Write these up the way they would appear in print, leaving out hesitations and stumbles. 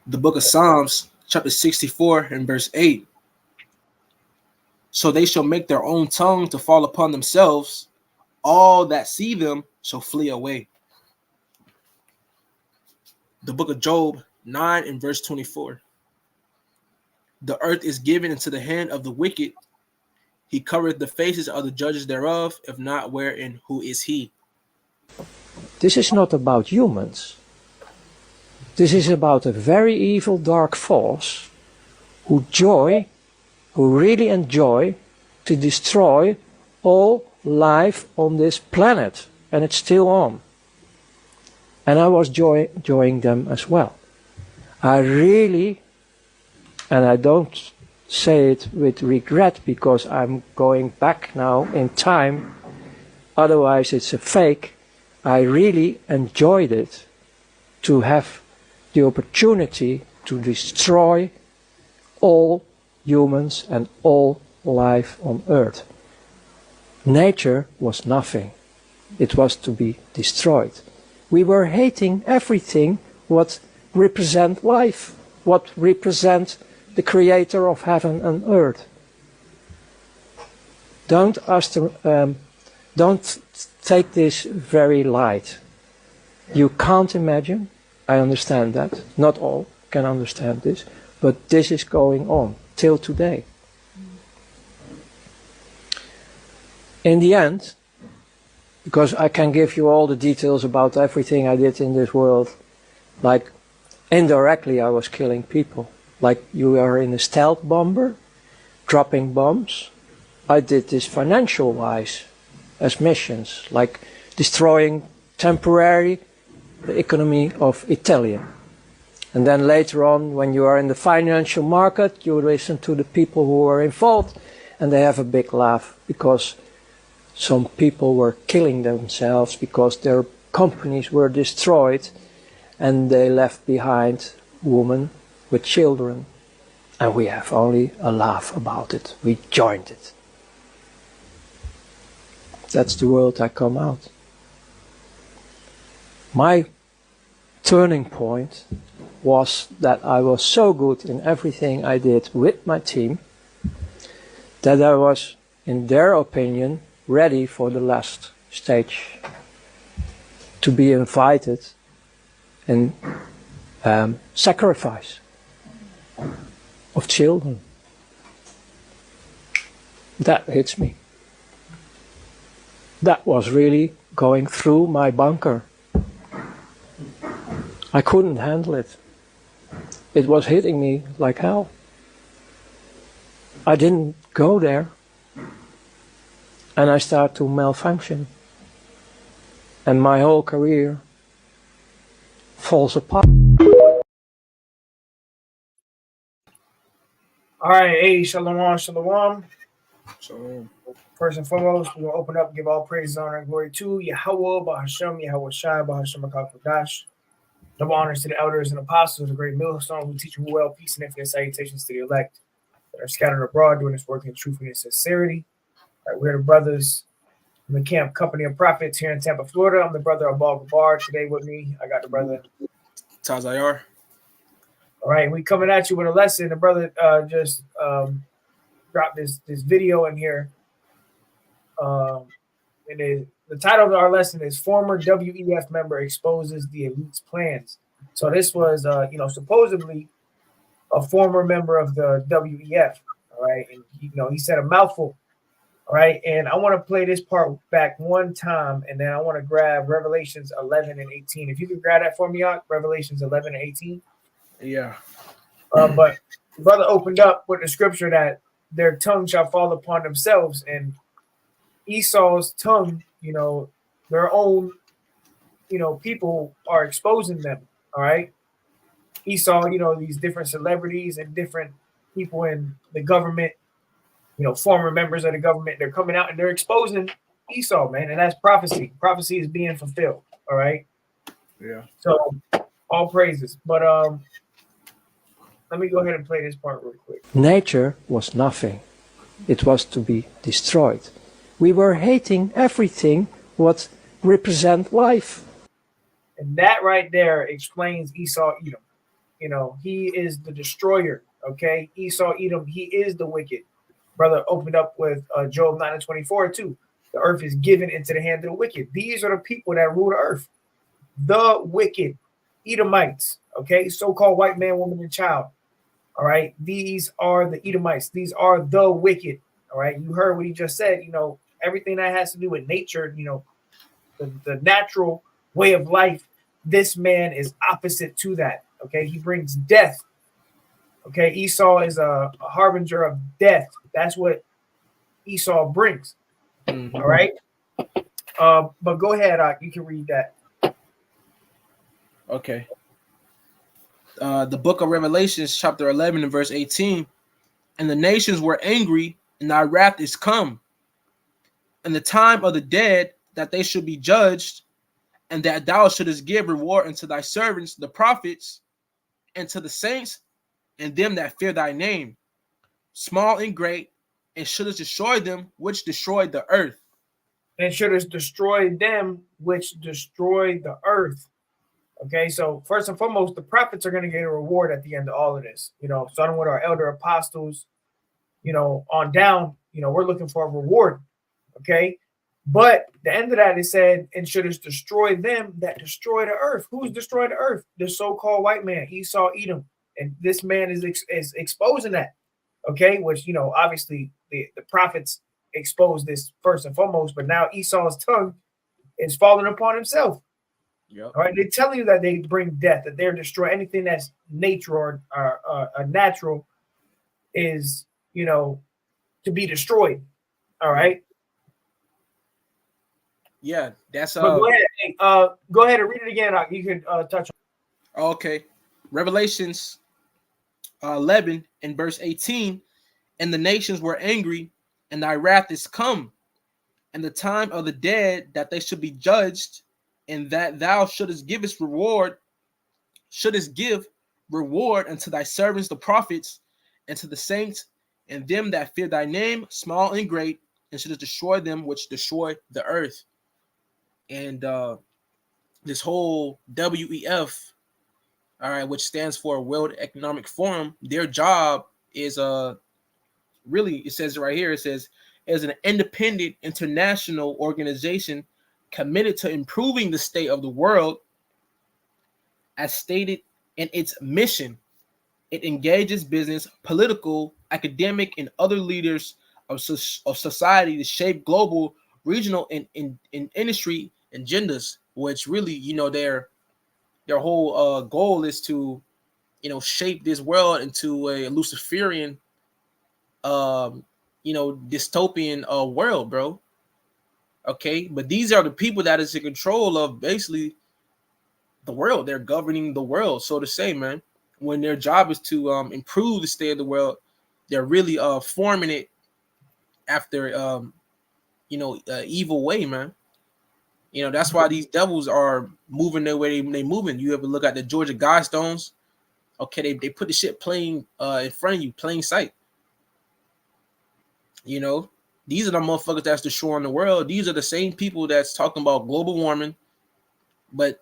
The book of Psalms, chapter 64 and verse 8. So they shall make their own tongue to fall upon themselves. All that see them shall flee away. The book of Job 9 and verse 24. The earth is given into the hand of the wicked. He covereth the faces of the judges thereof. If not, wherein who is he? This is not about humans. This is about a very evil dark force who really enjoy to destroy all life on this planet. And it's still on. And I was enjoying them as well. I really, and I don't say it with regret because I'm going back now in time, otherwise it's a fake. I really enjoyed it to have the opportunity to destroy all humans and all life on earth. Nature was nothing. It was to be destroyed. We were hating everything what represent life, what represent the creator of heaven and earth. Don't take this very light. You can't imagine. I understand that. Not all can understand this. But this is going on till today. In the end, because I can give you all the details about everything I did in this world, like indirectly I was killing people. Like you are in a stealth bomber, dropping bombs. I did this financial-wise as missions, like destroying temporarily the economy of Italian. And then later on, when you are in the financial market, you listen to the people who are involved, and they have a big laugh because some people were killing themselves because their companies were destroyed, and they left behind women with children. And we have only a laugh about it. We joined it. That's the world I come out. My turning point was that I was so good in everything I did with my team that I was, in their opinion, ready for the last stage to be invited and sacrifice of children. That hits me. That was really going through my bunker. I couldn't handle it. It was hitting me like hell. I didn't go there. And I started to malfunction. And my whole career falls apart. All right, hey, shalom, shalom. So First and foremost, we will open up and give all praise, honor, and glory to Yahweh, Bahashem, Yahweh Shai, Bahashem, HaKadosh. Double honors to the elders and apostles of the great millstone who teach you well, peace and infinite salutations to the elect that are scattered abroad doing this work in truth and in sincerity. All right, we're the brothers from the Camp Company of Prophets here in Tampa, Florida. I'm the brother of Abal Gabar. Today with me, I got the brother Tazayar. All right, we coming at you with a lesson. The brother just dropped this video in here. And the title of our lesson is Former W.E.F. Member Exposes the Elite's Plans. So this was, supposedly a former member of the W.E.F., all right? And, he said a mouthful, all right? And I want to play this part back one time, and then I want to grab Revelations 11 and 18. If you could grab that for me, Revelations 11 and 18. Yeah. But the brother opened up with the scripture that their tongue shall fall upon themselves, and Esau's tongue, their own, people are exposing them. All right. Esau, these different celebrities and different people in the government, former members of the government, they're coming out and they're exposing Esau, man. And that's prophecy. Prophecy is being fulfilled. All right. Yeah. So all praises. But let me go ahead and play this part real quick. Nature was nothing. It was to be destroyed. We were hating everything what represent life. And that right there explains Esau, Edom. he is the destroyer. Okay, Esau, Edom, he is the wicked. Brother opened up with Job 9:24 too. The earth is given into the hand of the wicked. These are the people that rule the earth. The wicked Edomites. Okay, so-called white man, woman, and child. All right, these are the Edomites. These are the wicked. All right, you heard what he just said. Everything that has to do with nature. The natural way of life. This man is opposite to that. Okay, he brings death. Okay, Esau is a harbinger of death. That's what Esau brings. Mm-hmm. All right. But go ahead, you can read that. Okay. The book of Revelations, chapter 11 and verse 18. And the nations were angry, and thy wrath is come, and the time of the dead that they should be judged, and that thou shouldest give reward unto thy servants, the prophets, and to the saints, and them that fear thy name, small and great, and shouldest destroy them which destroyed the earth. And shouldest destroy them which destroy the earth. Okay, so first and foremost, the prophets are going to get a reward at the end of all of this. Starting with our elder apostles, on down, we're looking for a reward. Okay, but the end of that is said, and shouldest destroy them that destroy the earth. Who's destroyed the earth? The so-called white man, Esau, Edom, and this man is exposing that. Okay, which obviously the prophets exposed this first and foremost, but now Esau's tongue is falling upon himself. Yep. All right, they're telling you that they bring death, that they're destroying anything that's nature or natural is to be destroyed. All right. Yeah, that's But go ahead. Hey, go ahead and read it again. You can touch on. Okay. Revelations 11 and verse 18. And the nations were angry, and thy wrath is come, and the time of the dead that they should be judged, and that thou shouldest give reward unto thy servants the prophets, and to the saints, and them that fear thy name, small and great, and shouldest destroy them which destroy the earth. And this whole W.E.F, all right, which stands for World Economic Forum, their job is really, it says right here, it says, as an independent international organization committed to improving the state of the world, as stated in its mission, it engages business, political, academic, and other leaders of society to shape global, regional, and industry agendas, which really, their whole goal is to, shape this world into a Luciferian dystopian world, bro. Okay, but these are the people that is in control of basically the world. They're governing the world, so to say, man. When their job is to improve the state of the world, they're really forming it after evil way, man. That's why these devils are moving their way they moving. You ever look at the Georgia Guidestones? Okay, they put the shit plain in front of you, plain sight. These are the motherfuckers that's destroying the world. These are the same people that's talking about global warming, but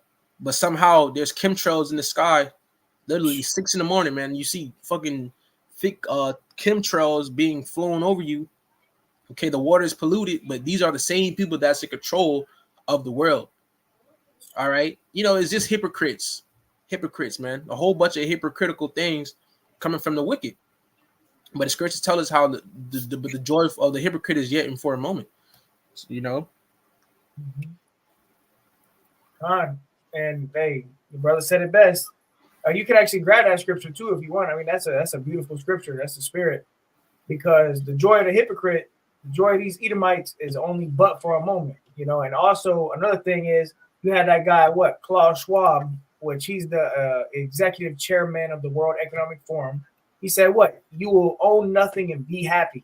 somehow there's chemtrails in the sky. Literally 6 a.m, man. You see fucking thick chemtrails being flown over you. Okay, the water is polluted, but these are the same people that's in control of the world. All right, it's just hypocrites, man. A whole bunch of hypocritical things coming from the wicked. But the scriptures tell us how the joy of the hypocrite is yet in for a moment. And hey, the brother said it best. You can actually grab that scripture too if you want. I mean, that's a beautiful scripture. That's the spirit, because the joy of the hypocrite, the joy of these Edomites is only but for a moment. And also another thing is you had that guy, Klaus Schwab, which he's the executive chairman of the World Economic Forum. He said, you will own nothing and be happy.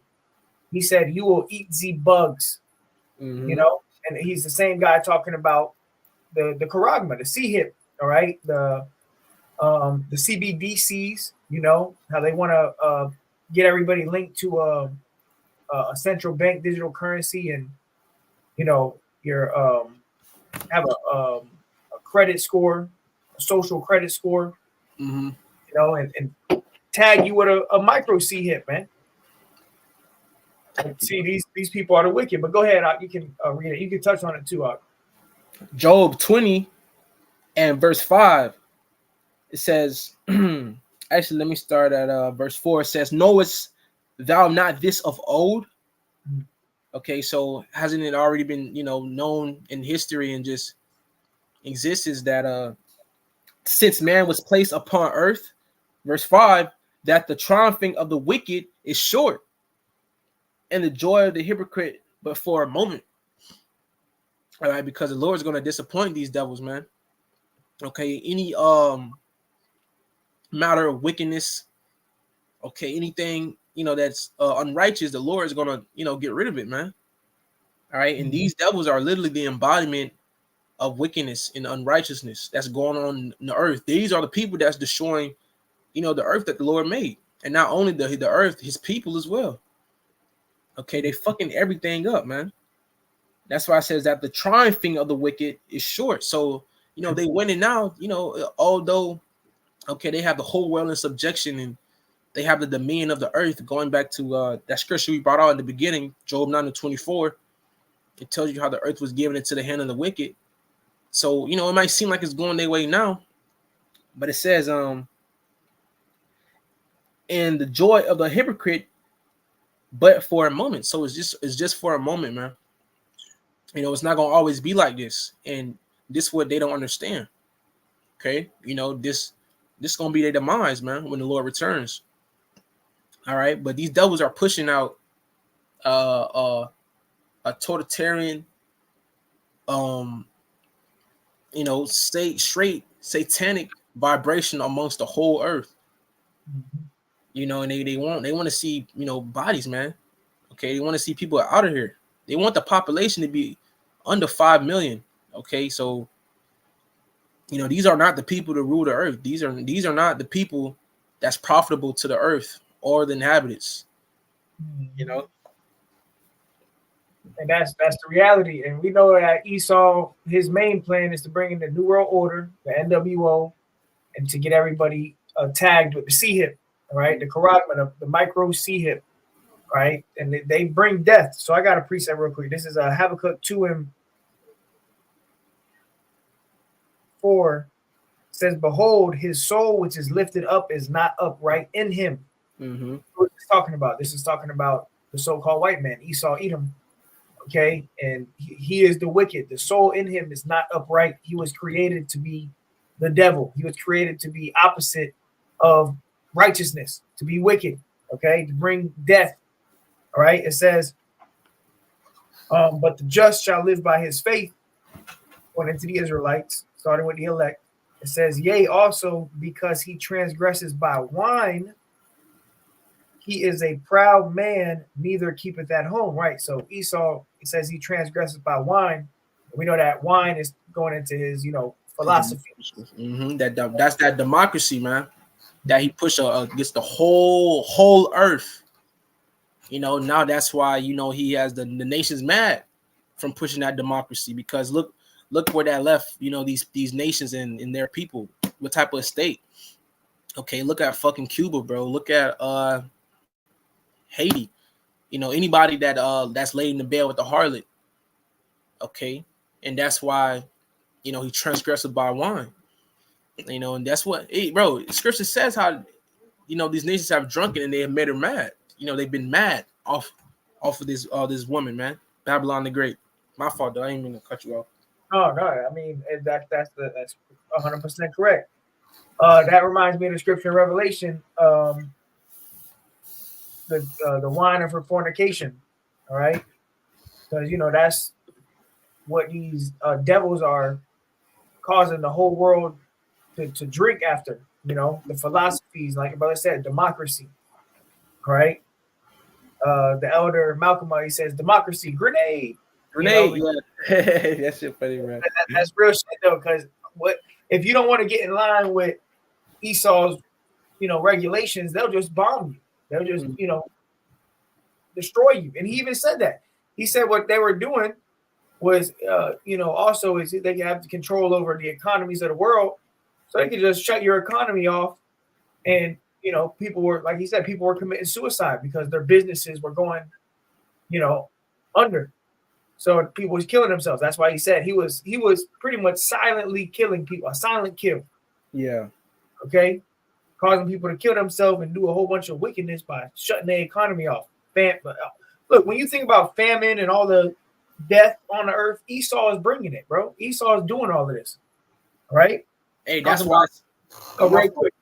He said, you will eat the bugs, and he's the same guy talking about the charagma, the C-hip, all right, the CBDCs, how they want to get everybody linked to a central bank digital currency, and you're have a credit score, a social credit score. Mm-hmm. and tag you with a micro C hip, man. See, these people are the wicked. But go ahead, you can read it. You can touch on it too, Job 20 and verse 5. It says, actually, let me start at verse 4. It says, knowest thou not this of old? Okay, so hasn't it already been, known in history and just exists that since man was placed upon earth, verse 5, that the triumphing of the wicked is short, and the joy of the hypocrite but for a moment. All right, because the Lord is going to disappoint these devils, man. Okay, any matter of wickedness, okay, anything that's unrighteous, the Lord is going to get rid of it, man. All right, and these devils are literally the embodiment of wickedness and unrighteousness that's going on in the earth. These are the people that's destroying, the earth that the Lord made, and not only the earth, His people as well. Okay, they fucking everything up, man. That's why it says that the triumphing of the wicked is short. So they winning now. Although they have the whole world in subjection and they have the dominion of the earth. Going back to that scripture we brought out in the beginning, Job 9:24, it tells you how the earth was given into the hand of the wicked. So it might seem like it's going their way now, but it says and the joy of the hypocrite, but for a moment. So it's just for a moment, man. It's not gonna always be like this, and this is what they don't understand. Okay, this gonna be their demise, man, when the Lord returns. All right, but these devils are pushing out a totalitarian, straight satanic vibration amongst the whole earth. And they want to see bodies, man. Okay, they want to see people out of here. They want the population to be under 5 million. Okay, so these are not the people to rule the earth. These are not the people that's profitable to the earth or the inhabitants. And that's the reality. And we know that Esau, his main plan is to bring in the New World Order, the NWO, and to get everybody tagged with the C hip, right? The karagman, the micro C hip, right? And they bring death. So I got a precept real quick. This is Habakkuk 2 and 4. It says, behold, his soul which is lifted up is not upright in him. Mm-hmm. What is talking about? This is talking about the so-called white man, Esau, Edom. Okay, and he is the wicked. The soul in him is not upright. He was created to be the devil. He was created to be opposite of righteousness, to be wicked. Okay, to bring death. All right, it says, but the just shall live by his faith. According to the Israelites, starting with the elect, it says, yea, also because he transgresses by wine, he is a proud man, neither keepeth at home. Right. So Esau, it says he transgresses by wine. We know that wine is going into his, philosophy. Mm-hmm. That's that democracy, man. That he pushed against the whole earth. Now that's why he has the nations mad from pushing that democracy, because look where that left these nations and their people. What type of state? Okay, look at fucking Cuba, bro. Look at Haiti. Anybody that's laid in the bed with the harlot. Okay, and that's why he transgressed by wine. And that's what bro. Scripture says how these nations have drunken and they have made her mad. They've been mad off of this woman, man. Babylon the Great. My fault, though. I ain't mean to cut you off. No. I mean that's 100% correct. That reminds me of the scripture in Revelation, the wine of her fornication. All right, because that's what these devils are causing the whole world to drink after. The philosophies, like brother said, democracy. Right. The elder Malcolm, he says democracy, grenade. Yeah. That shit funny, man. That's real shit though, because what if you don't want to get in line with Esau's, regulations, they'll just bomb you. They'll just, destroy you. And he even said that. He said what they were doing was, also is they can have control over the economies of the world, so they can just shut your economy off And people were, like he said, people were committing suicide because their businesses were going, under. So people was killing themselves. That's why he said he was pretty much silently killing people, a silent kill. Yeah. Okay, causing people to kill themselves and do a whole bunch of wickedness by shutting the economy off. Look, when you think about famine and all the death on the earth, Esau is bringing it, bro. Esau is doing all of this, right? Hey, that's why. Very quick.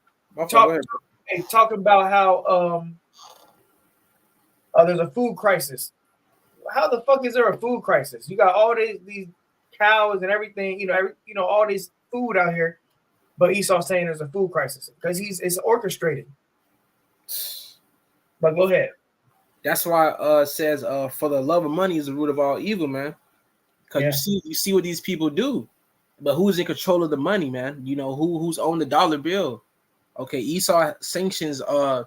Talking about how there's a food crisis. How the fuck is there a food crisis? You got all these cows and everything, all this food out here, but Esau saying there's a food crisis because it's orchestrated. But go ahead. That's why it says for the love of money is the root of all evil, man. Because you see what these people do. But who's in control of the money, man? Who's on the dollar bill? Okay, Esau sanctions that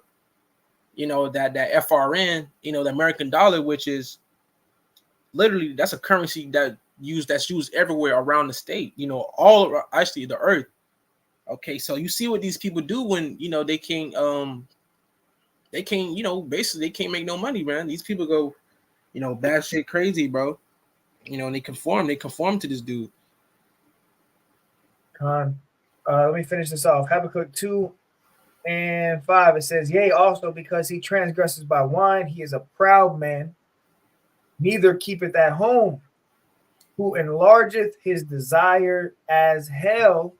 FRN, the American dollar, which is literally, that's a currency that's used everywhere around the state, all actually the earth. Okay, so you see what these people do when they can't basically they can't make no money, man. These people go bad shit crazy, bro. And they conform to this dude. Let me finish this off. Habakkuk 2:5, it says, yea, also because he transgresses by wine, he is a proud man, neither keepeth at home, who enlargeth his desire as hell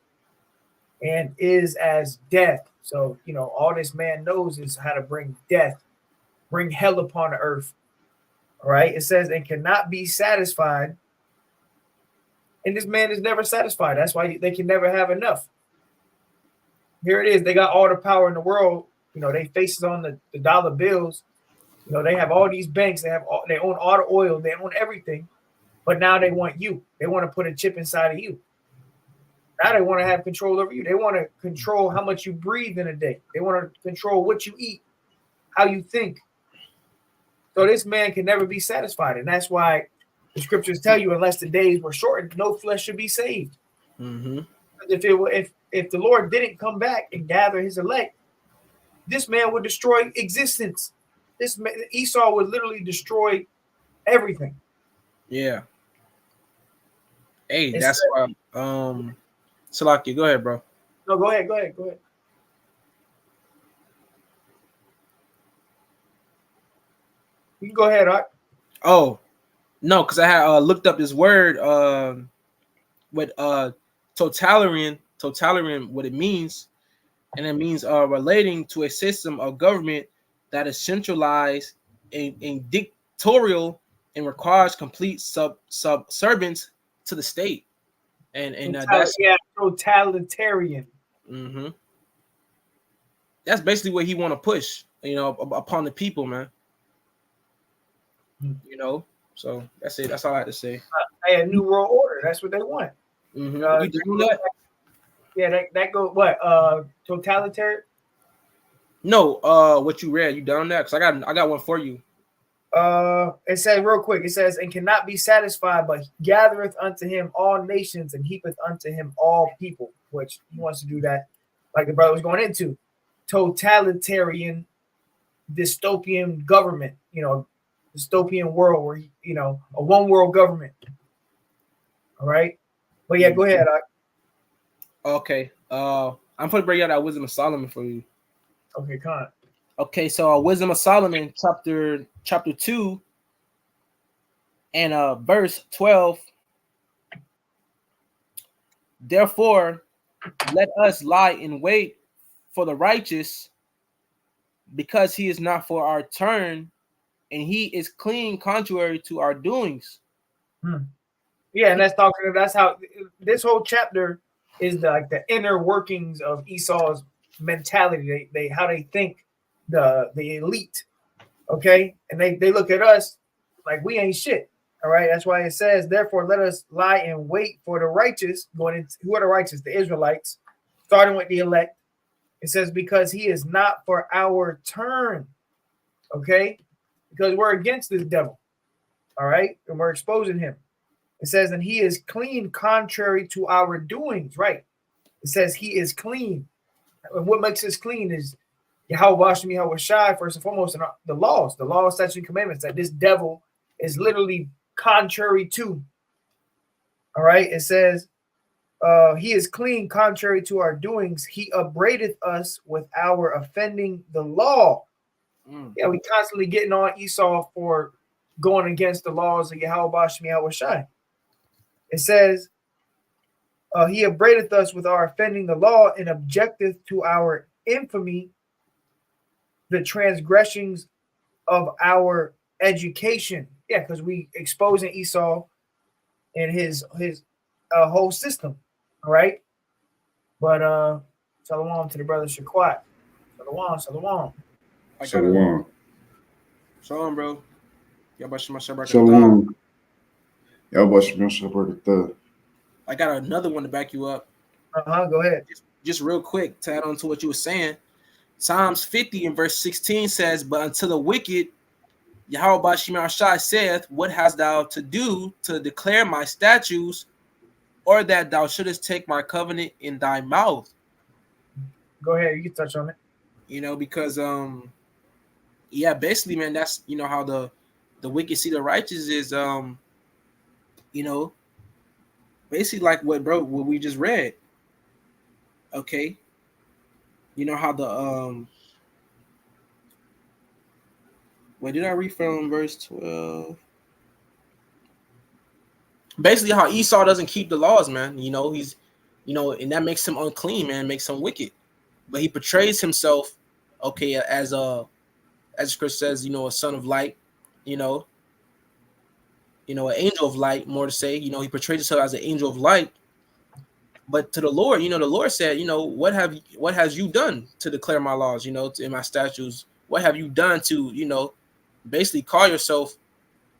and is as death. So, all this man knows is how to bring death, bring hell upon the earth. All right. It says, and cannot be satisfied. And this man is never satisfied. That's why they can never have enough. Here it is. They got all the power in the world. They faces on the dollar bills. They have all these banks. They own all the oil. They own everything. But now they want you. They want to put a chip inside of you. Now they want to have control over you. They want to control how much you breathe in a day. They want to control what you eat, how you think. So this man can never be satisfied. And that's why the scriptures tell you, unless the days were shortened, no flesh should be saved. Mm-hmm. If the Lord didn't come back and gather his elect, this man would destroy existence. Esau would literally destroy everything. Yeah. Hey, that's why. Salaki, go ahead, bro. No, go ahead. You can go ahead, Art. Oh, no, because I had looked up this word with totalitarian, what it means, and it means relating to a system of government that is centralized and dictatorial and requires complete subservience to the state. And that's totalitarian. Mm-hmm. That's basically what he want to push, upon the people, man. So that's it. That's all I have to say. A new world order. That's what they want. Mm-hmm. You doing that? Yeah, that goes what? Totalitarian. No, what you read? You done that? Because I got one for you. It says real quick. It says, and cannot be satisfied, but gathereth unto him all nations and heapeth unto him all people. Which he wants to do that, like the brother was going into, totalitarian, dystopian government. Dystopian world where a one world government. All right, but yeah, go ahead. Okay, I'm gonna bring out that Wisdom of Solomon for you. Okay, Con. Okay, so Wisdom of Solomon, chapter 2, and verse 12. Therefore, let us lie in wait for the righteous, because he is not for our turn, and he is clean contrary to our doings. Yeah, and that's how this whole chapter is the inner workings of Esau's mentality. They how they think, the elite. Okay, and they look at us like we ain't shit. All right, that's why it says, therefore let us lie in wait for the righteous. Going into who are the righteous? The Israelites, starting with the elect. It says, because he is not for our turn. Okay, because we're against this devil. All right, and we're exposing him. It says, and he is clean contrary to our doings. Right. It says he is clean. And what makes us clean is Yahweh Shem Yahweh Shai, first and foremost, and the laws, statutes, and commandments that this devil is literally contrary to. All right. It says, he is clean contrary to our doings. He upbraideth us with our offending the law. Yeah, we constantly getting on Esau for going against the laws of Yahweh Shem Yahweh Shai. It says, he upbraideth us with our offending the law and objecteth to our infamy the transgressions of our education. Yeah, because we exposing Esau and his whole system. All right. But shalom to the brother Shaquat. Shalom, shalom. Shalom. Shalom, bro. Shalom. Shalom. Shalom. I got another one to back you up. Go ahead. Just real quick to add on to what you were saying. Psalms 50 and verse 16 says, "But unto the wicked, Yahweh Shem Shai saith, What hast thou to do to declare my statutes, or that thou shouldest take my covenant in thy mouth?" Go ahead, you can touch on it. Because yeah, basically, man, that's how the wicked see the righteous is basically like what we just read. Okay. How the wait, did I read from verse 12? Basically how Esau doesn't keep the laws, man. He's and that makes him unclean, man, makes him wicked. But he portrays himself, okay, as Chris says, a son of light, an angel of light, more to say. He portrays himself as an angel of light. But to the Lord, the Lord said, what has you done to declare my laws, in my statutes? What have you done to, basically call yourself,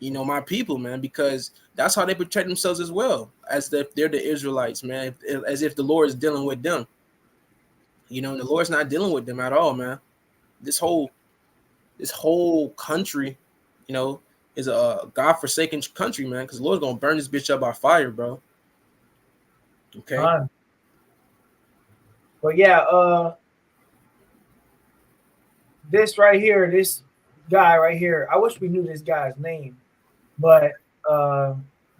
my people, man? Because that's how they portray themselves as well, as if they're the Israelites, man, as if the Lord is dealing with them. The Lord's not dealing with them at all, man. This whole country, is a God-forsaken country, man, because the Lord's gonna burn this bitch up by fire, bro. Okay. But yeah, this right here, this guy right here, I wish we knew this guy's name, but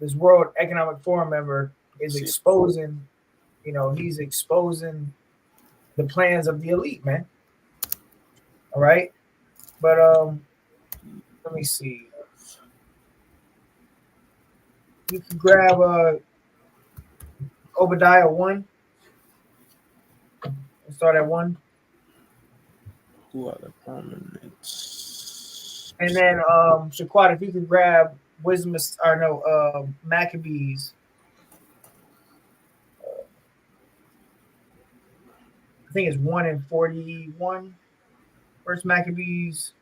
this World Economic Forum member is exposing, he's exposing the plans of the elite, man. All right. But let me see. You can grab Obadiah 1. We'll start at 1. Who are the prominents? And then Shaquat, if you can grab Maccabees. I think it's 1 and 41. First Maccabees.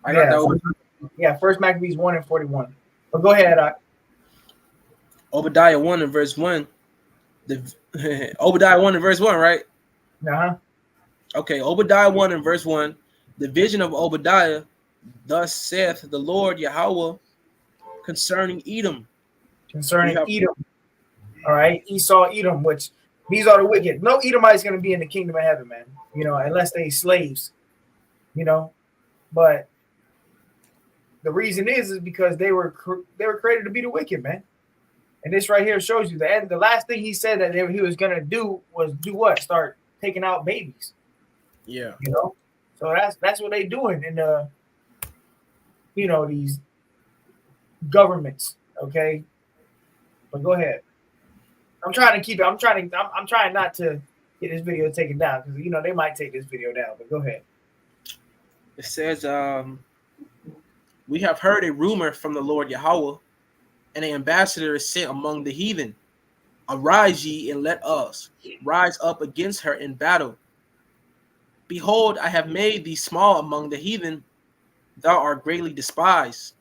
I got that. Yeah, First Maccabees 1 and 41. But go ahead. Obadiah 1 and verse 1. Obadiah 1 and verse 1, right? Uh-huh. Okay, Obadiah 1 and verse 1. The vision of Obadiah, thus saith the Lord Yahweh concerning Edom. Concerning Edom. All right, Esau, Edom, which these are the wicked. No Edomite's going to be in the kingdom of heaven, man. Unless they slaves. But the reason is because they were created to be the wicked, man. And this right here shows you that the last thing he said that he was going to do was do what? Start taking out babies. Yeah. So that's what they doing in these governments. Okay. But go ahead. I'm trying to keep it. I'm trying not to get this video taken down because they might take this video down. But go ahead. It says, we have heard a rumor from the Lord Yahweh, and an ambassador is sent among the heathen. Arise ye, and let us rise up against her in battle. Behold, I have made thee small among the heathen. Thou art greatly despised.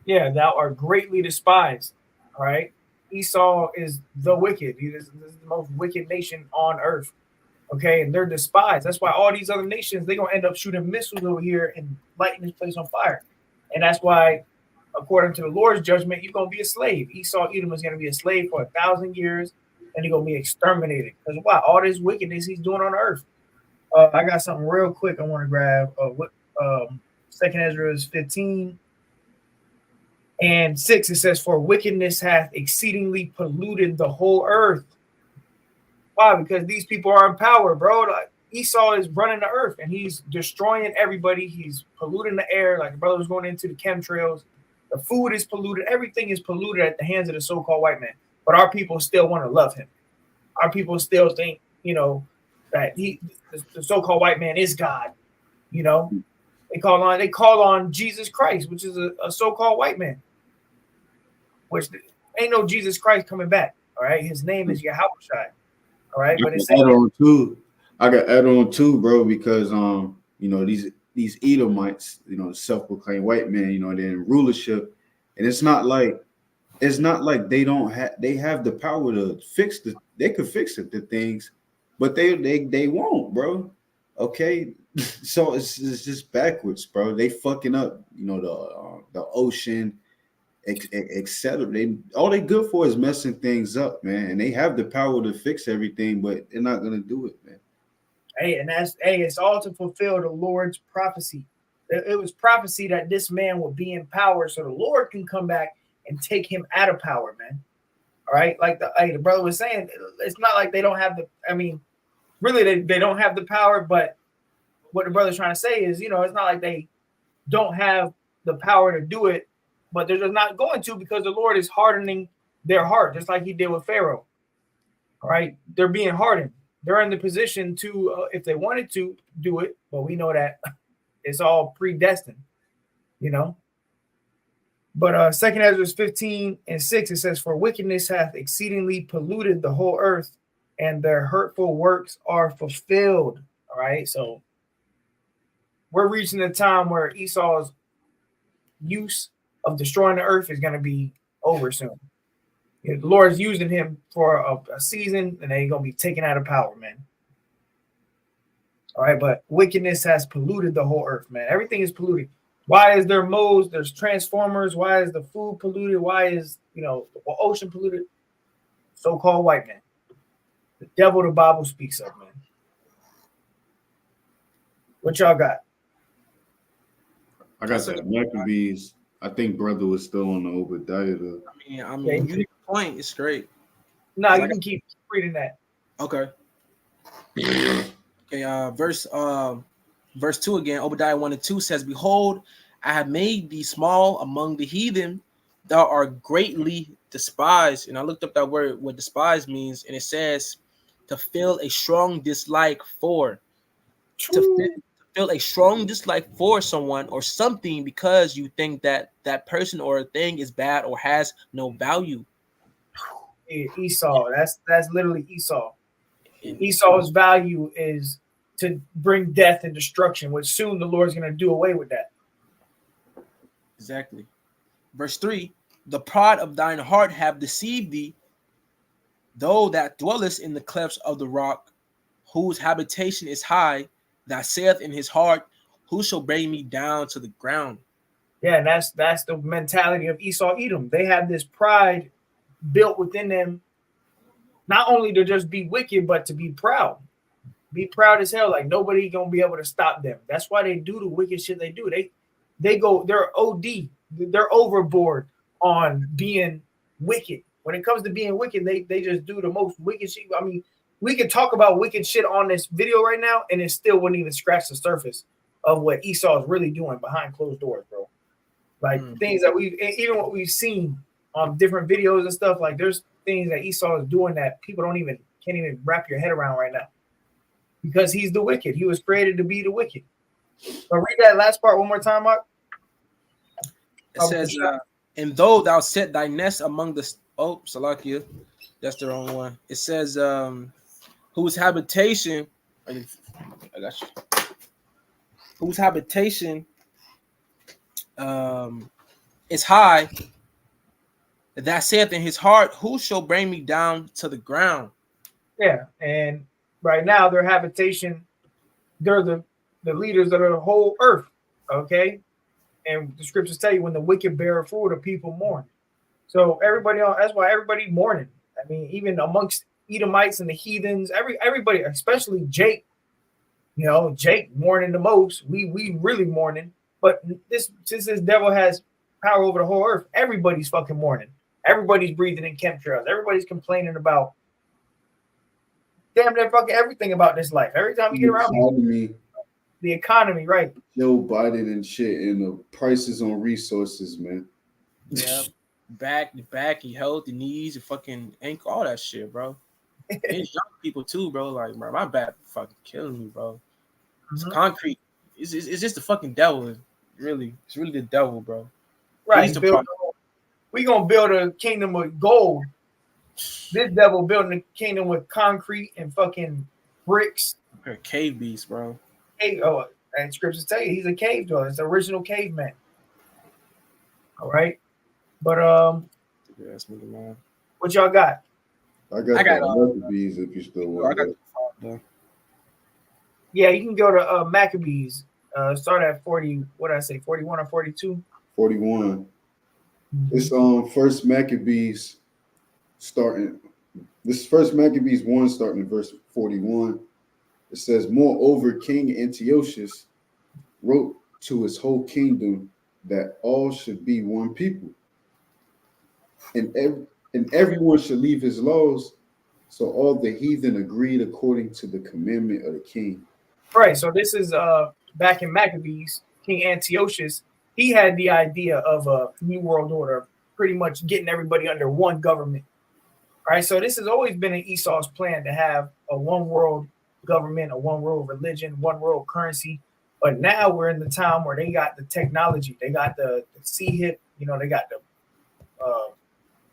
Yeah, thou art greatly despised. All right. Esau is the wicked. This is the most wicked nation on earth. Okay, and they're despised. That's why all these other nations, they're going to end up shooting missiles over here and lighting this place on fire. And that's why, according to the Lord's judgment, you're going to be a slave. Esau, Edom is going to be a slave for 1,000 years. and he's gonna be exterminated. Because why? All this wickedness he's doing on earth. I got something real quick I want to grab. Second Ezra is 15 and 6. It says, "For wickedness hath exceedingly polluted the whole earth." Why? Because these people are in power, bro. Like Esau is running the earth and he's destroying everybody. He's polluting the air. Like the brother was going into the chemtrails. The food is polluted. Everything is polluted at the hands of the so-called white man. But our people still want to love him. Our people still think, that the so-called white man is God. They call on Jesus Christ, which is a so-called white man. Which ain't no Jesus Christ coming back. All right, his name is Yahweh. All right, but it's I got add on too, bro, because these Edomites, self-proclaimed white men, they're in rulership, and it's not like they have the power to fix they could fix the things, but they won't, bro. Okay, so it's just backwards, bro. They fucking up, the ocean, etc. All they good for is messing things up, man. And they have the power to fix everything, but they're not gonna do it, man. It's all to fulfill the Lord's prophecy. It was prophecy that this man will be in power, so the Lord can come back and take him out of power, man. All right, like the brother was saying, it's not like they don't have really they don't have the power, but what the brother's trying to say is, it's not like they don't have the power to do it, but they're just not going to because the Lord is hardening their heart, just like he did with Pharaoh. All right, they're being hardened. They're in the position to, if they wanted to do it, but we know that it's all predestined, But Second Ezra 15 and 6, it says, "For wickedness hath exceedingly polluted the whole earth, and their hurtful works are fulfilled." All right, so we're reaching a time where Esau's use of destroying the earth is going to be over soon. The Lord's using him for a season, and then he's going to be taken out of power, man. All right, but wickedness has polluted the whole earth, man. Everything is polluted. Why is there modes? There's transformers. Why is the food polluted? Why is, the ocean polluted? So-called white man. The devil the Bible speaks of, man. What y'all got? I got the Maccabees. I think brother was still on the Obadiah though. I mean, you get the point. It's great. No, you can keep reading that. Okay. Okay. Verse 2 again. Obadiah 1 and 2 says, "Behold, I have made thee small among the heathen. Thou art greatly despised." And I looked up that word, what despised means, and it says to feel a strong dislike for. To feel a strong dislike for someone or something because you think that that person or a thing is bad or has no value. Esau, that's literally Esau. Esau's value is to bring death and destruction, which soon the Lord's going to do away with that. Exactly. Verse 3, "The pride of thine heart have deceived thee, though that dwellest in the clefts of the rock, whose habitation is high, that saith in his heart, who shall bring me down to the ground?" Yeah, and that's the mentality of Esau Edom. They have this pride built within them, not only to just be wicked, but to be proud. Be proud as hell, like nobody gonna be able to stop them. That's why they do the wicked shit they do. They're OD, they're overboard on being wicked. When it comes to being wicked, they just do the most wicked shit. I mean, we could talk about wicked shit on this video right now, and it still wouldn't even scratch the surface of what Esau is really doing behind closed doors, bro. Like things that even what we've seen on different videos and stuff, like there's things that Esau is doing that people can't even wrap your head around right now. Because he's the wicked. He was created to be the wicked. So read that last part one more time, Mark. It says, "And though thou set thy nest among the..." Oh, Salakia. That's the wrong one. It says, "Whose habitation..." I got you. "Whose habitation is high, that saith in his heart, who shall bring me down to the ground?" Yeah, and right now their habitation, they're the leaders of the whole earth. Okay, and the scriptures tell you when the wicked bear fruit, the people mourn. So everybody else, that's why everybody mourning. I mean, even amongst Edomites and the heathens, everybody, especially Jake. You know, Jake mourning the most. We really mourning. But since this devil has power over the whole earth, everybody's fucking mourning. Everybody's breathing in chemtrails. Everybody's complaining about damn near fucking everything about this life. Every time you get around me, the economy, right? Joe Biden and shit, and the prices on resources, man. Yeah, back, your health, your knees, your fucking ankle, all that shit, bro. And young people too, bro. Like, bro, my back fucking killing me, bro. It's concrete. It's just the fucking devil. It's really the devil, bro. Right. We gonna build a kingdom with gold. This devil building a kingdom with concrete and fucking bricks. Cave beast, bro. Hey, and scriptures tell you he's a cave dweller. It's the original caveman. All right, but yes, man. What y'all got? I got Maccabees if you still want that. Yeah, you can go to Maccabees. Start at 40. What did I say? 41 or 42? 41. It's First Maccabees starting. This First Maccabees 1 starting in verse 41. It says, moreover, King Antiochus wrote to his whole kingdom that all should be one people, and everyone should leave his laws. So all the heathen agreed according to the commandment of the king. Right. So this is back in Maccabees, King Antiochus. He had the idea of a new world order, pretty much getting everybody under one government. All right. So this has always been an Esau's plan to have a one world government, a one world religion, one world currency. But now we're in the time where they got the technology, they got the CHIP, you know, they got the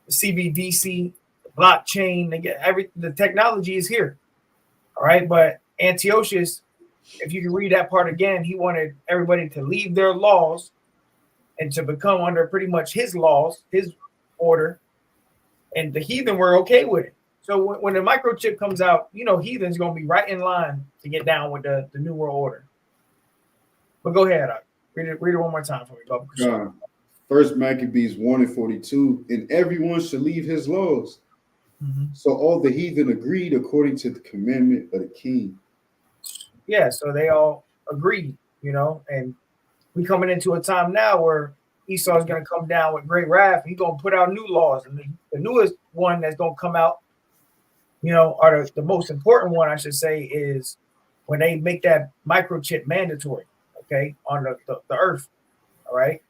CBDC, the blockchain. They get the technology is here. All right, but Antiochus, if you can read that part again, he wanted everybody to leave their laws and to become under pretty much his laws, his order, and the heathen were okay with it. So when the microchip comes out, you know, heathen's gonna be right in line to get down with the new world order. But go ahead, read it one more time for me, Bubba. First Maccabees 1 and 42, and everyone should leave his laws. So all the heathen agreed according to the commandment of the king. Yeah, so they all agreed, you know, and we coming into a time now where Esau is going to come down with great wrath. He's going to put out new laws, and the newest one that's going to come out, you know, or the most important one, I should say, is when they make that microchip mandatory, okay, on the earth, all right?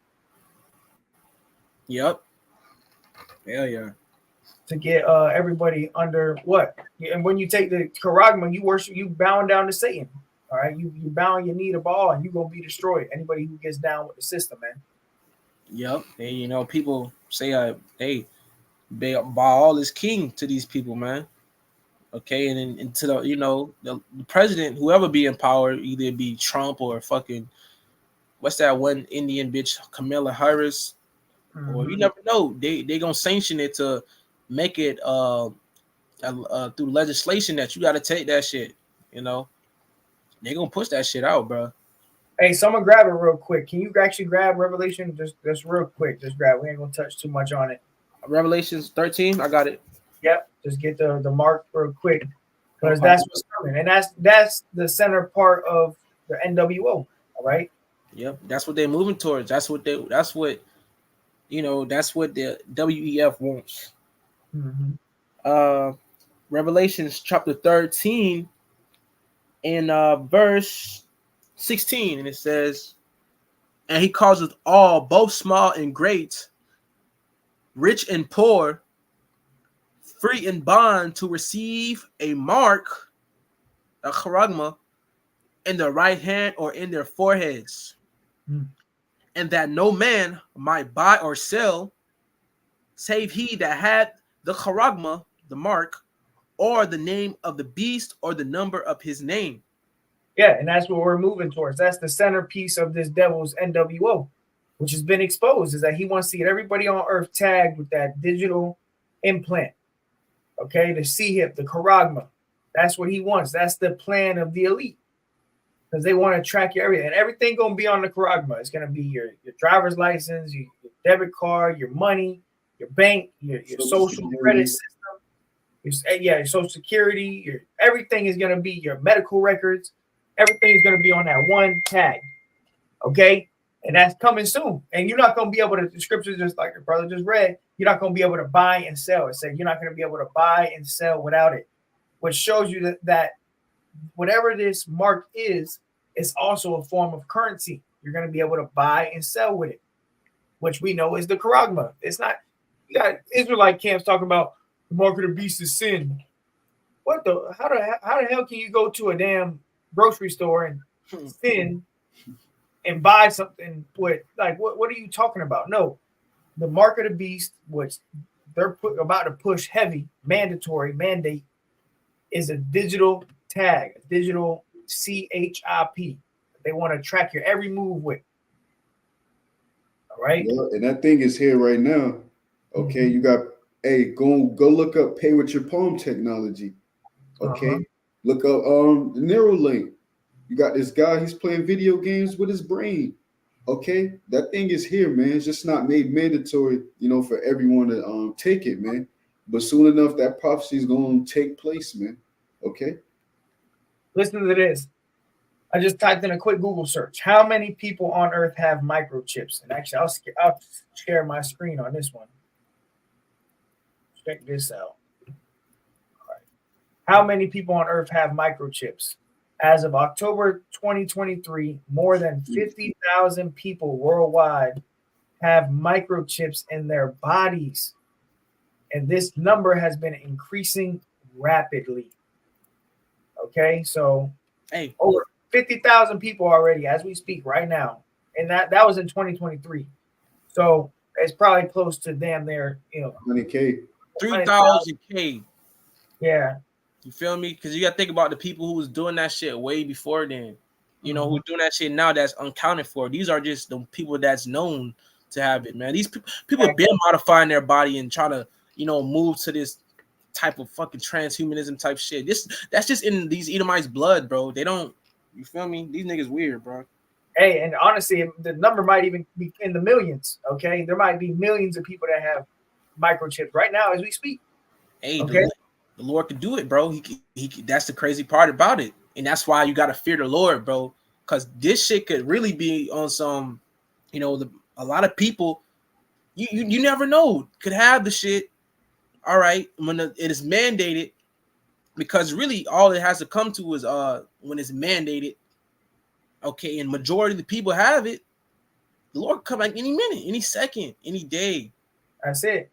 Yep. Hell yeah. To get everybody under what? And when you take the charagma, you bowing down to Satan, all right? You bowing your knee to Baal, and you're going to be destroyed. Anybody who gets down with the system, man. Yep. And, you know, people say, hey, Baal is king to these people, man. Okay, and then to the, you know, the president, whoever be in power, either it be Trump or fucking what's that one Indian bitch, Kamala Harris, or you never know, they gonna sanction it to make it through legislation that you got to take that shit. You know, they gonna push that shit out, bro. Hey, someone grab it real quick. Can you actually grab Revelation just real quick? Just grab. We ain't gonna touch too much on it. Revelations 13, I got it. Yep, just get the mark real quick, because that's what's coming, and that's the center part of the NWO. All right. Yep, that's what they're moving towards. That's what you know. That's what the W.E.F. wants. Revelations chapter 13 and verse 16, and it says, "And he causeth all, both small and great, rich and poor, free and bond, to receive a mark, a charagma, in their right hand or in their foreheads, and that no man might buy or sell, save he that had the charagma, the mark, or the name of the beast, or the number of his name." Yeah, and that's what we're moving towards. That's the centerpiece of this devil's NWO, which has been exposed, is that he wants to get everybody on earth tagged with that digital implant. Okay, the CHIP, the charagma. That's what he wants. That's the plan of the elite, because they want to track your everything. And everything going to be on the charagma. It's going to be your driver's license, your debit card, your money, your bank, your social credit system. your Social Security, everything is gonna be your medical records. Everything is gonna be on that one tag. Okay, and that's coming soon. And you're not gonna be able to. The scriptures, just like your brother just read, you're not gonna be able to buy and sell. It said you're not gonna be able to buy and sell without it, which shows you that whatever this mark is, it's also a form of currency. You're gonna be able to buy and sell with it, which we know is the charagma. It's not. You got Israelite camps talking about the mark of the beast is sin. What the? How the hell can you go to a damn grocery store and sin and buy something with like what are you talking about? No, the mark of the beast, which they're about to push heavy, mandatory mandate, is a digital tag, a digital CHIP. They want to track your every move with. All right. Yeah, and that thing is here right now. Okay, you got go look up pay with your palm technology. Okay, look up the Neuralink. You got this guy, he's playing video games with his brain. Okay, that thing is here, man. It's just not made mandatory, for everyone to take it, man. But soon enough, that prophecy is going to take place, man. Okay. Listen to this. I just typed in a quick Google search. How many people on Earth have microchips? And actually, I'll share my screen on this one. Check this out. All right. How many people on Earth have microchips? As of October 2023, more than 50,000 people worldwide have microchips in their bodies. And this number has been increasing rapidly. Okay, so over 50,000 people already as we speak right now. And that was in 2023. So it's probably close to damn near, 100K. 3,000K. Yeah. You feel me? Because you got to think about the people who was doing that shit way before then. Who doing that shit now that's uncounted for. These are just the people that's known to have it, man. These people have been modifying their body and trying to, move to this type of fucking transhumanism type shit. That's just in these Edomites' blood, bro. They don't, you feel me? These niggas weird, bro. Hey, and honestly, the number might even be in the millions. Okay, there might be millions of people that have microchips right now as we speak. Hey, okay, the Lord can do it, bro. He that's the crazy part about it, and that's why you gotta fear the Lord, bro. Because this shit could really be on some, a lot of people. You never know could have the shit. All right, when it is mandated, because really all it has to come to is when it's mandated. Okay, and majority of the people have it. The Lord come back any minute, any second, any day. That's it.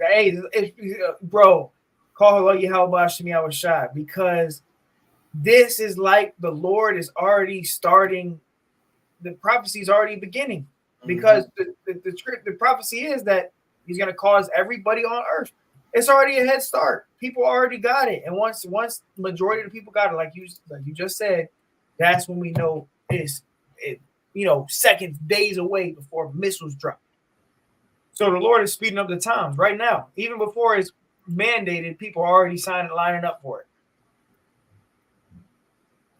Hey, bro, call Yahweh Shemi Awashai, because this is like the Lord is already starting. The prophecy is already beginning, because the prophecy is that He's going to cause everybody on Earth. It's already a head start. People already got it, and once the majority of the people got it, like you just said, that's when we know it's seconds, days away before missiles drop. So the Lord is speeding up the times right now. Even before it's mandated, people are already lining up for it.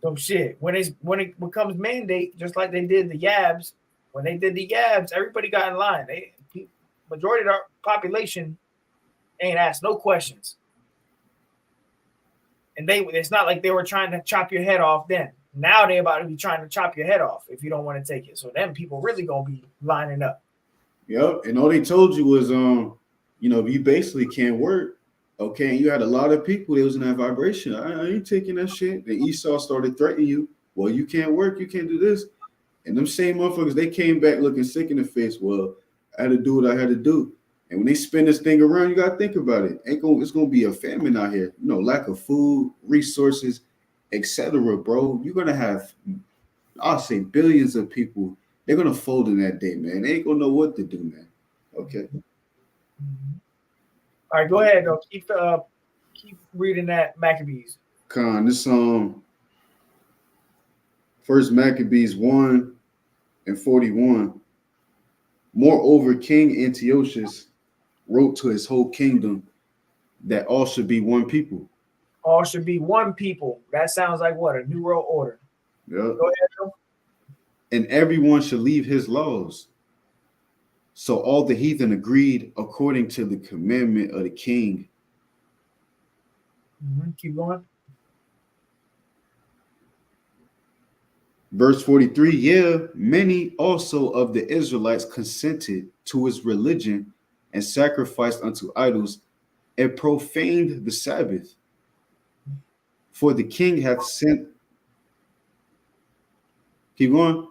So shit, when it becomes mandate, just like they did the Yabs, when they did the Yabs, everybody got in line. Majority of our population ain't asked no questions. And it's not like they were trying to chop your head off then. Now they're about to be trying to chop your head off if you don't want to take it. So then people really gonna be lining up. Yep. And all they told you was you basically can't work. Okay, and you had a lot of people that was in that vibration. I ain't taking that shit. Then Esau started threatening you. Well, you can't work, you can't do this. And them same motherfuckers, they came back looking sick in the face. Well, I had to do what I had to do. And when they spin this thing around, you gotta think about it. It's gonna be a famine out here. Lack of food, resources, etc. Bro, you're gonna have, I'll say, billions of people. They're gonna fold in that day, man. They ain't gonna know what to do, man. Okay. All right, go ahead though. Keep reading that Maccabees. Con, this First Maccabees 1:41. Moreover, King Antiochus wrote to his whole kingdom that all should be one people. All should be one people. That sounds like what? A new world order. Yeah. Go ahead, Phil. And everyone should leave his laws. So all the heathen agreed according to the commandment of the king Keep going. Verse 43, yeah, many also of the Israelites consented to his religion and sacrificed unto idols and profaned the Sabbath. For the king hath sent, keep going.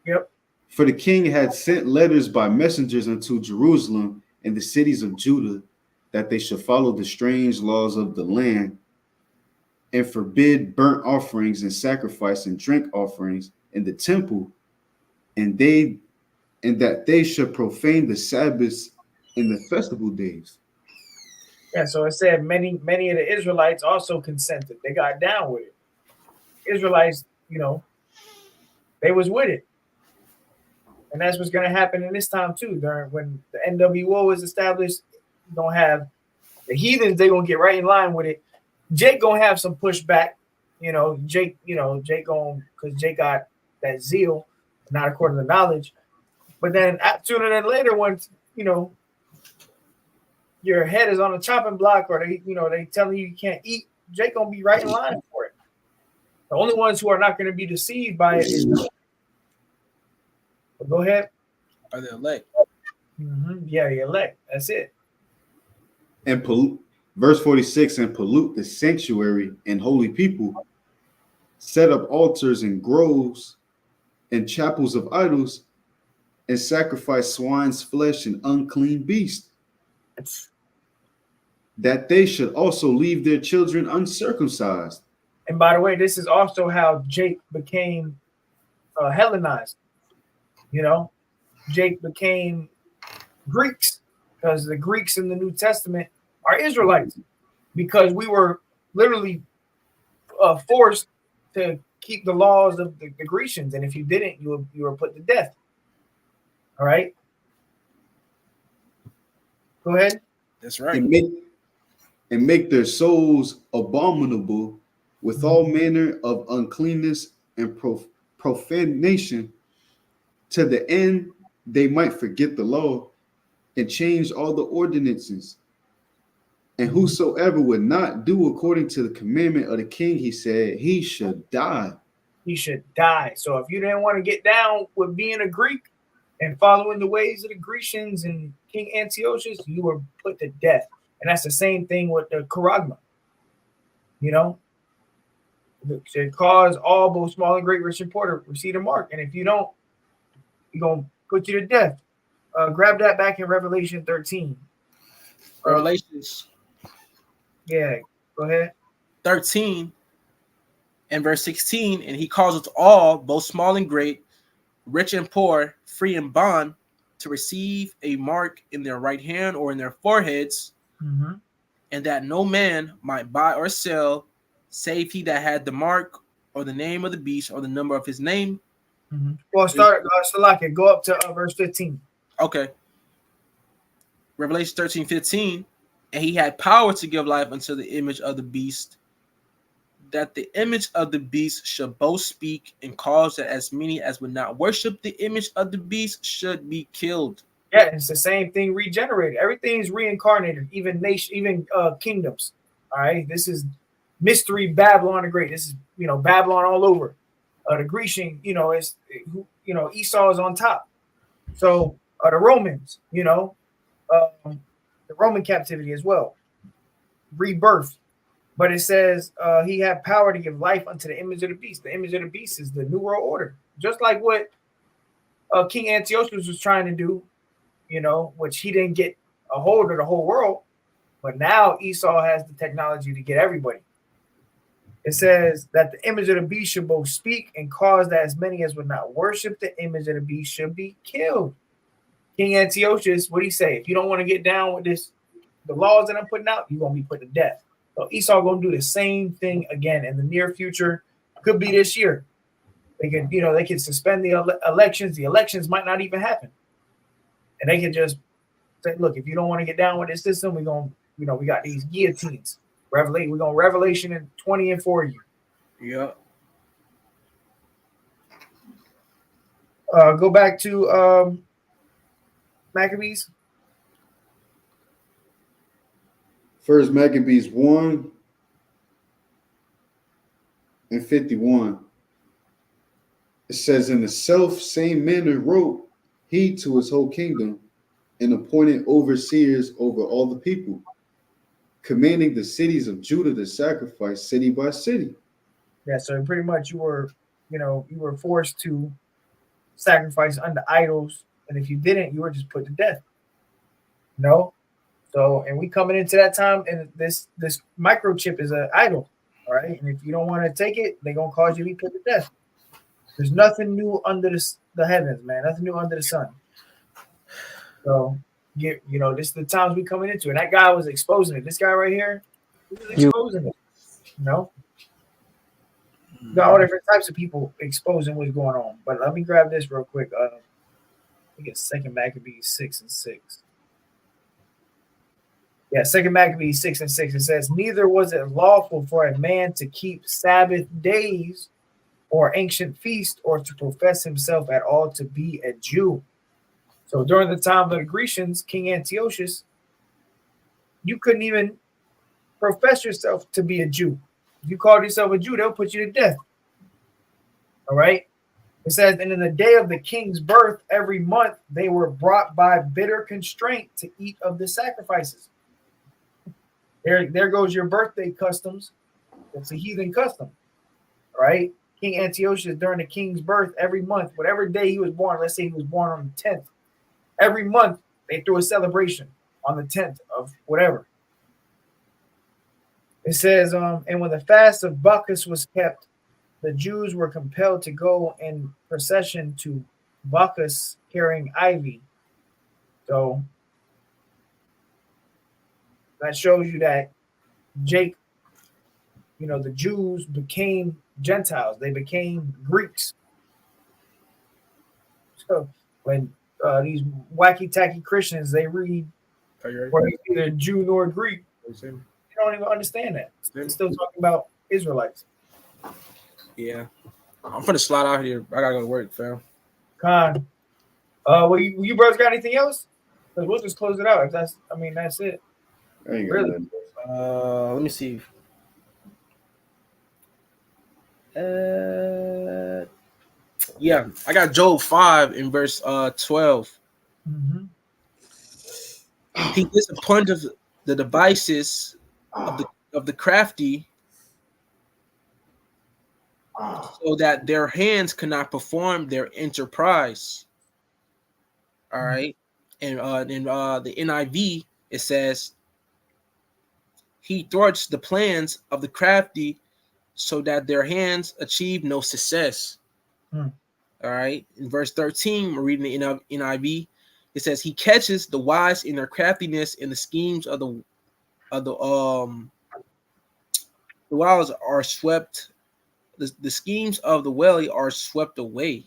Yep. For the king had sent letters by messengers unto Jerusalem and the cities of Judah that they should follow the strange laws of the land and forbid burnt offerings and sacrifice and drink offerings in the temple, and that they should profane the Sabbaths in the festival days. Yeah. So it said many of the Israelites also consented. They got down with it. Israelites, they was with it. And that's what's going to happen in this time too. During when the NWO is established, you're going to have the heathens. They're going to get right in line with it. Jake going to have some pushback. Jake going, because Jake got that zeal, not according to knowledge. But then sooner than later, once, your head is on a chopping block, or they telling you can't eat, Jake going to be right in line for it. The only ones who are not going to be deceived by it is go ahead. Are the elect? Yeah, the elect. That's it. And verse 46, and pollute the sanctuary and holy people, set up altars and groves and chapels of idols, and sacrifice swine's flesh and unclean beasts, that they should also leave their children uncircumcised. And by the way, this is also how Jake became Hellenized. Jake became Greeks, because the Greeks in the New Testament are Israelites, because we were literally forced to keep the laws of the Grecians, and if you didn't, you were put to death. All right, go ahead. That's right. And make their souls abominable with all manner of uncleanness and profanation, to the end they might forget the law and change all the ordinances. And whosoever would not do according to the commandment of the king, he said, he should die. He should die. So if you didn't want to get down with being a Greek and following the ways of the Grecians and King Antiochus, you were put to death. And that's the same thing with the charagma. To cause all, both small and great, rich and poor, receive a mark. And if you don't, you're going to put you to death. Grab that back in Revelation 13. Revelations. Yeah, go ahead. 13 and verse 16, and he calls us all, both small and great, rich and poor, free and bond, to receive a mark in their right hand or in their foreheads, and that no man might buy or sell, save he that had the mark or the name of the beast or the number of his name. Well, start, Salaki, go up to verse 15. Okay. Revelation 13:15, and he had power to give life unto the image of the beast, that the image of the beast should both speak and cause that as many as would not worship the image of the beast should be killed. Yeah, it's the same thing regenerated. Everything's reincarnated, even kingdoms. All right, this is mystery Babylon the Great. This is Babylon all over. The Grecian, is Esau is on top. So the Romans, the Roman captivity as well, rebirth. But it says he had power to give life unto the image of the beast. The image of the beast is the New World Order, just like what King Antiochus was trying to do, which he didn't get a hold of the whole world. But now Esau has the technology to get everybody. It says that the image of the beast should both speak and cause that as many as would not worship the image of the beast should be killed. King Antiochus, what do he say? If you don't want to get down with this, the laws that I'm putting out, you're going to be put to death. So Esau going to do the same thing again in the near future. Could be this year. They can suspend the elections. The elections might not even happen. And they can just say, look, if you don't want to get down with this system, we're going to, we got these guillotines. We're going to Revelation in 20 and 4 you. Yeah. Go back to Maccabees. First Maccabees 1, and 51, it says, in the self same manner wrote he to his whole kingdom, and appointed overseers over all the people, commanding the cities of Judah to sacrifice city by city. Yeah, so pretty much you were forced to sacrifice unto idols, and if you didn't, you were just put to death. No, so and we coming into that time, and this microchip is an idol, all right. And if you don't want to take it, they're gonna cause you to be put to death. There's nothing new under the heavens, man. Nothing new under the sun. So this is the times we coming into, and that guy was exposing it. This guy right here, he was exposing it. Got all different types of people exposing what's going on. But let me grab this real quick. I think it's Second Maccabees 6:6. Yeah, Second Maccabees 6:6. It says, "Neither was it lawful for a man to keep Sabbath days or ancient feast, or to profess himself at all to be a Jew." So during the time of the Grecians, King Antiochus, you couldn't even profess yourself to be a Jew. If you called yourself a Jew, they'll put you to death. All right. It says, and in the day of the king's birth, every month they were brought by bitter constraint to eat of the sacrifices. There goes your birthday customs. It's a heathen custom. All right. King Antiochus, during the king's birth, every month, whatever day he was born, let's say he was born on the 10th, every month they threw a celebration on the 10th of whatever. It says, and when the fast of Bacchus was kept, the Jews were compelled to go in procession to Bacchus carrying ivy. So that shows you that the Jews became Gentiles. They became Greeks. So when these wacky-tacky Christians, they read where it's neither Jew nor Greek, they don't even understand that. They're still talking about Israelites. Yeah. I'm finna slide out here. I gotta go to work, fam. Con. Well, you brothers got anything else? Because we'll just close it out. That's it. Really? Let me see. Yeah, I got Job 5 in verse 12. Mm-hmm. He disappointed the devices of the crafty, so that their hands cannot perform their enterprise. All right. And in the NIV, it says, he thwarts the plans of the crafty so that their hands achieve no success. All right. In verse 13, we're reading the NIV. It says, he catches the wise in their craftiness, and the schemes of the wise are swept. The schemes of the wily are swept away.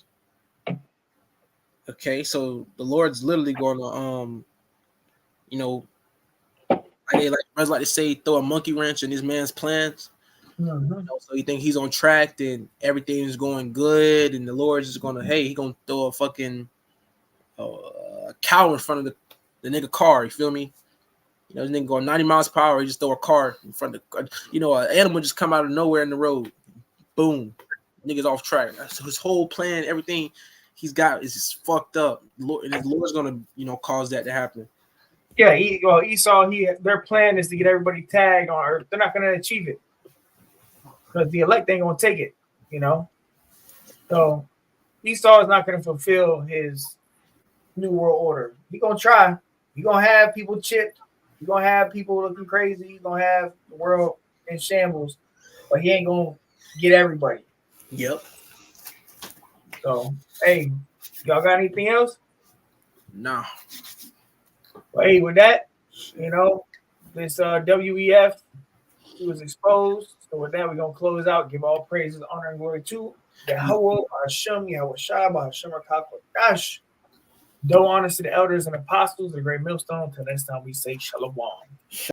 Okay, so the Lord's literally going to like to say, throw a monkey wrench in this man's plans. Mm-hmm. So you think he's on track, then everything is going good, and the Lord's just gonna, he's gonna throw a fucking cow in front of the nigga car. You feel me? This nigga going 90 miles per hour. He just throw a car in front of an animal just come out of nowhere in the road. Boom, nigga's off track. So his whole plan, everything he's got is just fucked up. And his Lord's gonna cause that to happen. Yeah, Esau, their plan is to get everybody tagged on earth. They're not going to achieve it because the elect ain't going to take it, So Esau is not going to fulfill his new world order. He's going to try. He's going to have people chipped. He's going to have people looking crazy. He's going to have the world in shambles, but he ain't going to get everybody. Yep. So, hey, y'all got anything else? No. But hey, with that, this W.E.F, he was exposed. So with that, we're going to close out. Give all praises, honor, and glory to Yahweh, Hashem, Yahweh Shah, Hashem, Dash. Do honors to the elders and apostles, the great millstone. Until next time, we say Shalom.